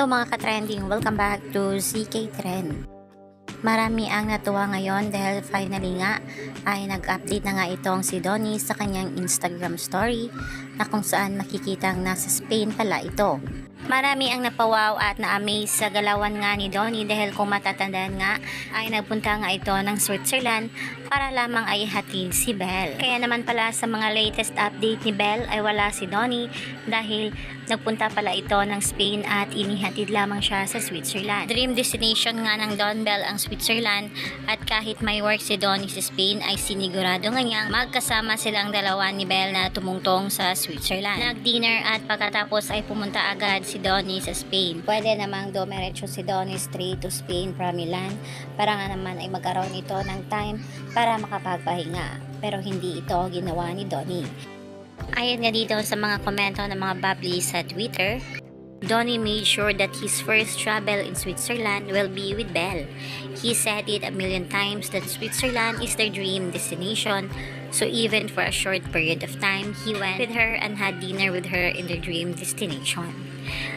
Hello mga ka-trending, welcome back to CK Trend. Marami ang natuwa ngayon dahil finally nga ay nag-update na nga itong si Donnie sa kanyang Instagram story na kung saan makikitang nasa Spain pala ito. Marami ang napawaw at na-amaze sa galawan nga ni Donnie dahil kung matatandaan nga ay nagpunta nga ito ng Switzerland para lamang ay hatid si Belle. Kaya naman pala sa mga latest update ni Belle ay wala si Donnie dahil nagpunta pala ito ng Spain at inihatid lamang siya sa Switzerland. Dream destination nga ng Don Belle ang Switzerland at kahit may work si Donnie sa Spain ay sinigurado nga niyang magkasama silang dalawa ni Belle na tumungtong sa Switzerland. Nag-dinner at pagkatapos ay pumunta agad si Donnie sa Spain. Pwede namang dumiretso si Donnie straight to Spain from Milan para nga naman ay magkaroon ito ng time para makapagpahinga. Pero hindi ito ginawa ni Donnie. Ayon nga dito sa mga komento ng mga bubbly sa Twitter, Donnie made sure that his first travel in Switzerland will be with Belle. He said it a million times that Switzerland is their dream destination, so even for a short period of time, he went with her and had dinner with her in their dream destination.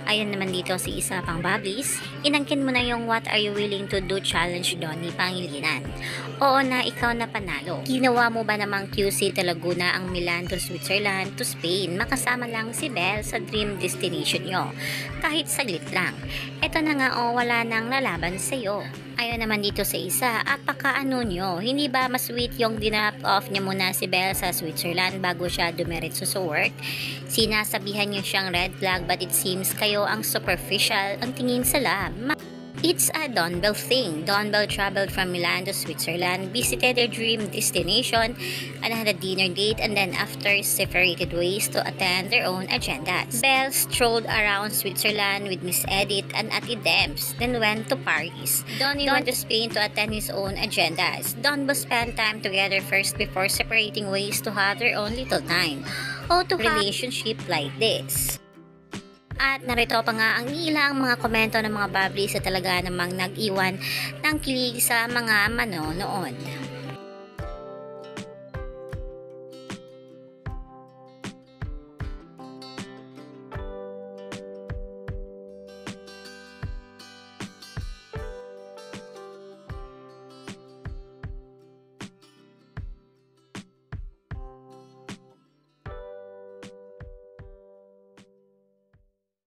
Ayon naman dito si isa pang Bablis, inangkin mo na yung what are you willing to do challenge Donnie Pangilinan. Oo na, ikaw na panalo. Ginawa mo ba namang QC Laguna ang Milan to Switzerland to Spain? Makasama lang si Belle sa dream destination nyo. Kahit saglit lang. Ito na nga wala nang lalaban sa'yo. Ayon naman dito sa isa, apaka-ano nyo, hindi ba mas sweet yung dinap off niya muna si Belle sa Switzerland bago siya dumiretso sa work? Sinasabihan niyo siyang red flag but it seems kayo ang superficial ang tingin sa lab. It's a Don Belle thing. Don Belle traveled from Milan to Switzerland, visited their dream destination, and had a dinner date, and then after separated ways to attend their own agendas. Belle strolled around Switzerland with Miss Edith and Ate Debs, then went to Paris. Donnie went to Spain to attend his own agendas. Don Belle spent time together first before separating ways to have their own little time. Oh, to relationship like this. At narito pa nga ang ilang mga komento ng mga bubbly sa talaga namang nag-iwan ng kilig sa mga manonood.